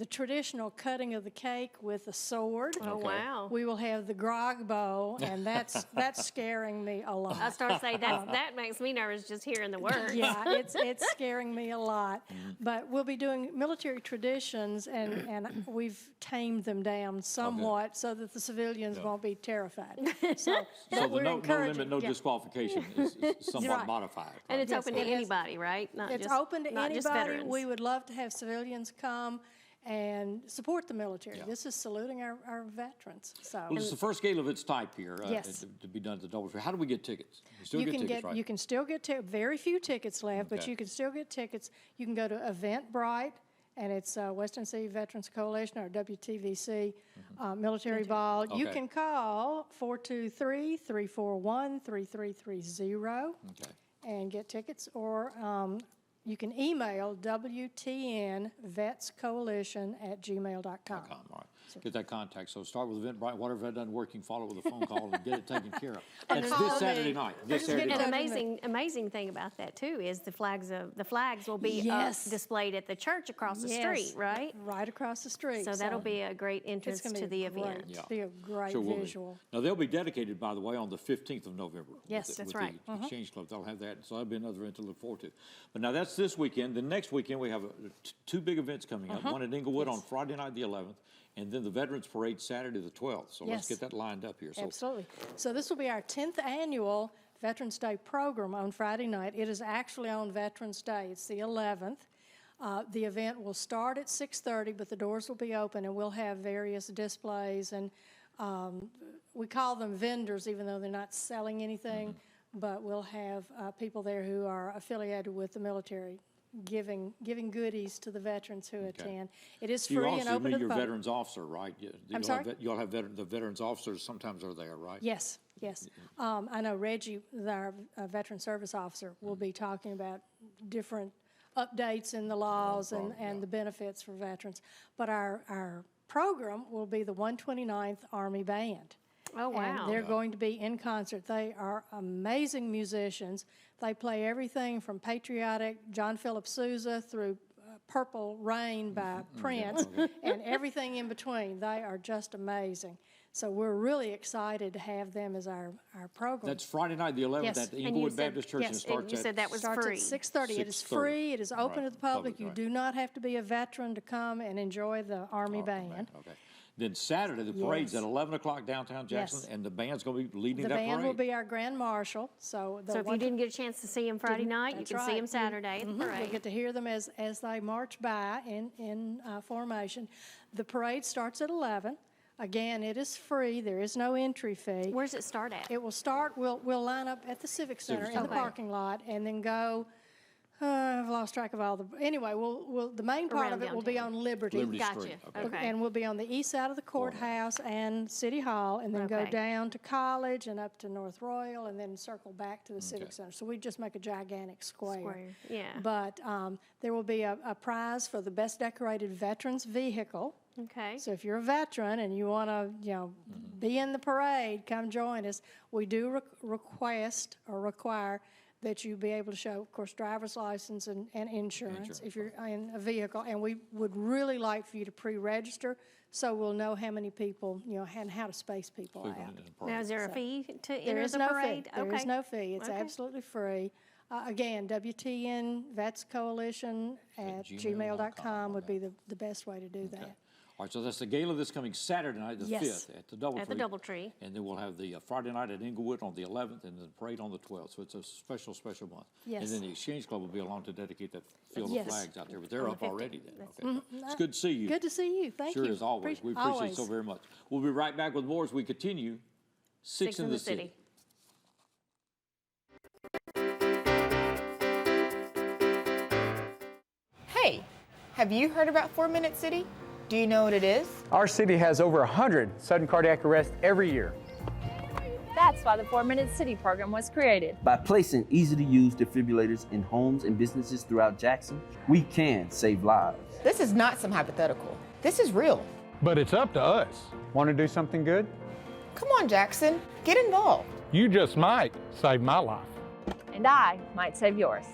traditional cutting of the cake with a sword. Oh, wow. We will have the grog bowl, and that's scaring me a lot. I start to say that makes me nervous just hearing the words. Yeah, it's scaring me a lot. But we'll be doing military traditions, and we've tamed them down somewhat so that the civilians won't be terrified. So the no limit, no disqualification is somewhat Right. modified. And it's open to anybody, right? It's open to not just anybody. veterans. We would love to have civilians come and support the military. Yeah. This is saluting our veterans. So Well, it's the first gala of its type here Yes. to be done at the DoubleTree. How do we get tickets? You still you get can tickets, right? You can still get very few tickets left, but Okay. you can still get tickets. You can go to Eventbrite, and it's West Tennessee Veterans Coalition or WTVC Military Ball. You Okay. can call 423-341-3330 and get tickets, or you can email WTNVetsCoalition@gmail.com. All right. Get that contact. So start with Eventbrite. Whatever that doesn't work, you can follow with a phone call and get it taken care of. And That's this Saturday night. This Saturday An night. amazing thing about that too is the flags will be Yes. displayed at the church across the Yes. street, right? Right across the street. So that'll be a great entrance gonna to be the great. event. It'll be a great Sure will be. visual. Now, they'll be dedicated, by the way, on the 15th of November. Yes, with that's the right. Exchange Club. They'll have that. So that'll be another event to look forward to. But now that's this weekend. The next weekend, we have two big events coming up. One at Inglewood on Friday night, the 11th, and then the Veterans Parade Saturday, the 12th. So let's get that lined up here. So Absolutely. So this will be our 10th annual Veterans Day program on Friday night. It is actually on Veterans Day. It's the 11th. The event will start at 6:30, but the doors will be open, and we'll have various displays, and we call them vendors, even though they're not selling anything, but we'll have people there who are affiliated with the military giving goodies to the veterans who attend. It is free and open to the your public. veterans officer, right? I'm sorry? You'll have the veterans officers sometimes are there, right? Yes, yes. I know Reggie, our veteran service officer, will be talking about different updates in the laws and the benefits for veterans. But our program will be the 129th Army Band. Oh, wow. And they're going to be in concert. They are amazing musicians. They play everything from patriotic John Philip Sousa through Purple Rain by Prince and everything in between. They are just amazing. So we're really excited to have them as our program. That's Friday night, the 11th, Yes. at the And Inglewood you said- Baptist Church, yes, and starts and you said that was starts free. at 6:30. It is 6:30. free. It is open Right. to the public. Public, You right. do not have to be a veteran to come and enjoy the Army Band. Okay. Then Saturday, the parade's Yes. at 11 o'clock downtown Jackson, Yes. and the band's going to be leading The that band parade. will be our grand marshal. So if you didn't get a chance to see them Friday night, you can see them Saturday at the You'll parade. get to hear them as they march by in formation. The parade starts at 11. Again, it is free. There is no entry fee. Where does it start at? It will start, we'll line up at the Civic Center in the Okay. parking lot and then go, I've lost track of all the, anyway, the main part Around of it will be downtown. on Liberty. Liberty Gotcha. Street. Okay. And we'll be on the east side of the courthouse and City Hall, and then go Okay. down to College and up to North Royal, and then circle back to the Civic Okay. Center. So we just make a gigantic square. Yeah. But there will be a prize for the best decorated veterans vehicle. Okay. So if you're a veteran and you want to, be in the parade, come join us. We do require that you be able to show, of course, driver's license and insurance if you're in a vehicle. And we would really like for you to pre-register so we'll know how many people, and how to space people out. Now, is there a fee to There enter is the no parade? fee. There is no fee. It's Okay. absolutely free. Again, WTN Vets Coalition at gmail.com would be the best way to do that. All right, so that's the gala this coming Saturday night, the Yes. 5th, at the DoubleTree. At the DoubleTree. And then we'll have the Friday night at Inglewood on the 11th, and the parade on the 12th. So it's a special month. Yes. And then the Exchange Club will be along to dedicate that field Yes. of flags out there. But they're On up the already 15th. then. Okay. It's good to see you. Good to see you. Thank sure you. as always. We appreciate it so very much. We'll be right back with more as we continue Six in the City. Hey, have you heard about 4 Minute City? Do you know what it is? Our city has over 100 sudden cardiac arrests every year. That's why the 4 Minute City program was created. By placing easy-to-use defibrillators in homes and businesses throughout Jackson, we can save lives. This is not some hypothetical. This is real. But it's up to us. Want to do something good? Come on, Jackson, get involved. You just might save my life. And I might save yours.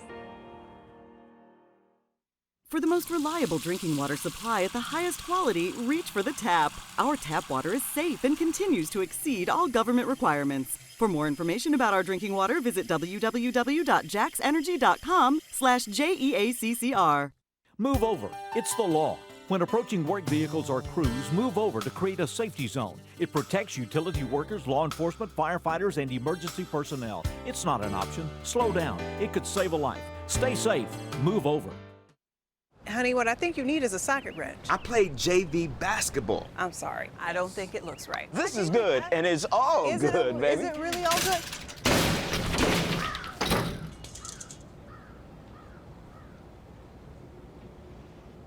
For the most reliable drinking water supply at the highest quality, reach for the tap. Our tap water is safe and continues to exceed all government requirements. For more information about our drinking water, visit www.jaxenergy.com/JEACCR. Move over. It's the law. When approaching work vehicles or crews, move over to create a safety zone. It protects utility workers, law enforcement, firefighters, and emergency personnel. It's not an option. Slow down. It could save a life. Stay safe. Move over. Honey, what I think you need is a socket wrench. I played JV basketball. I'm sorry. I don't think it looks right. This is good, and it's all good, baby. Is it really all good?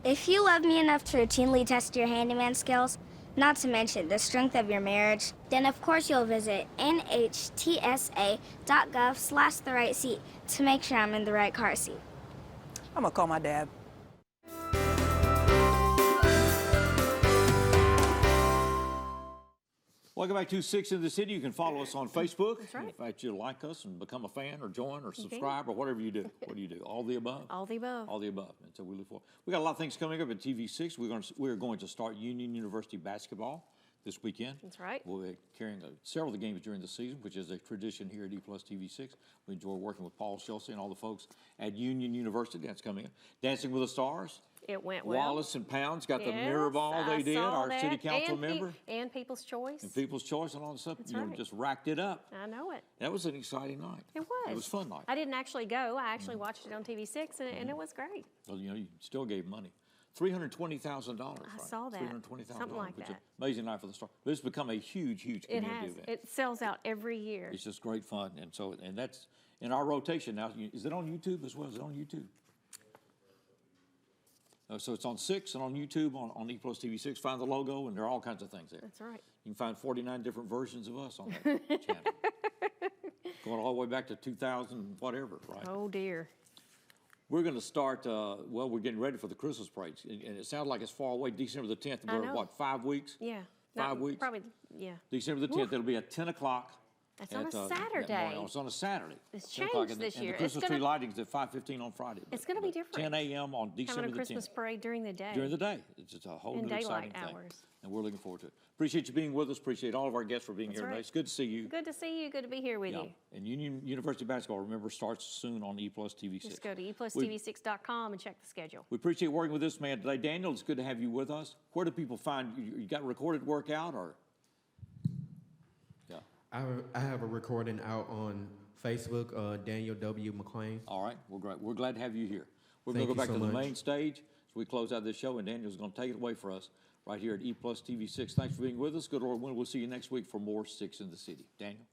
If you love me enough to routinely test your handyman skills, not to mention the strength of your marriage, then of course you'll visit nhtsa.gov/the-right-seat to make sure I'm in the right car seat. I'm gonna call my dad. Welcome back to Six in the City. You can follow us on Facebook. That's right. In fact, you like us and become a fan or join or subscribe or whatever you do. What do you do? All the above? All the above. All the above. And so we look forward. We got a lot of things coming up at TV6. We're going to start Union University basketball this weekend. That's right. We'll be carrying several of the games during the season, which is a tradition here at EPlus TV6. We enjoy working with Paul Schultz and all the folks at Union University. That's coming up. Dancing with the Stars. It went well. Wallace and Pounds got the mirror ball they did, our city council member. And People's Choice. And People's Choice and all that stuff. That's you know, right. just racked it up. I know it. That was an exciting night. It was. It was a fun night. I didn't actually go. I actually watched it on TV6, and it was great. Well, you know, you still gave money. $320,000. I saw that. $320,000. Something like which that. Is amazing night for the Star. But it's become a huge, huge It community has. event. It sells out every year. It's just great fun. And that's in our rotation now. Is it on YouTube as well? Is it on YouTube? So it's on 6 and on YouTube on EPlus TV6. Find the logo, and there are all kinds of things there. That's right. You can find 49 different versions of us on that channel. Going all the way back to 2000, whatever, right? Oh, dear. We're going to start, well, we're getting ready for the Christmas parade. And it sounds like it's far away, December the 10th. We're, what, 5 weeks? Yeah. 5 weeks? Probably, yeah. December the 10th. It'll be at 10 o'clock. That's on a Saturday. It's on a Saturday. It's changed this year. And the Christmas tree lighting is at 5:15 on Friday. It's going to be different. 10 a.m. on December the 10th. Having a Christmas parade during the day. During the day. It's just a whole new exciting thing. hours. And we're looking forward to it. Appreciate you being with us. Appreciate all of our guests for being here today. It's good to see you. Good to see you. Good to be here with you. And Union University basketball, remember, starts soon on EPlus TV6. Just go to EPlusTV6.com and check the schedule. We appreciate working with this man today. Daniel, it's good to have you with us. Where do people find you? You got recorded work out or? I have a recording out on Facebook, Daniel W. McClain. All right, well, great. We're glad to have you here. We're going to go back to the main stage as we close out this show, and Daniel's going to take it away for us right here at EPlus TV6. Thanks for being with us. Good Lord willing, we'll see you next week for more Six in the City. Daniel?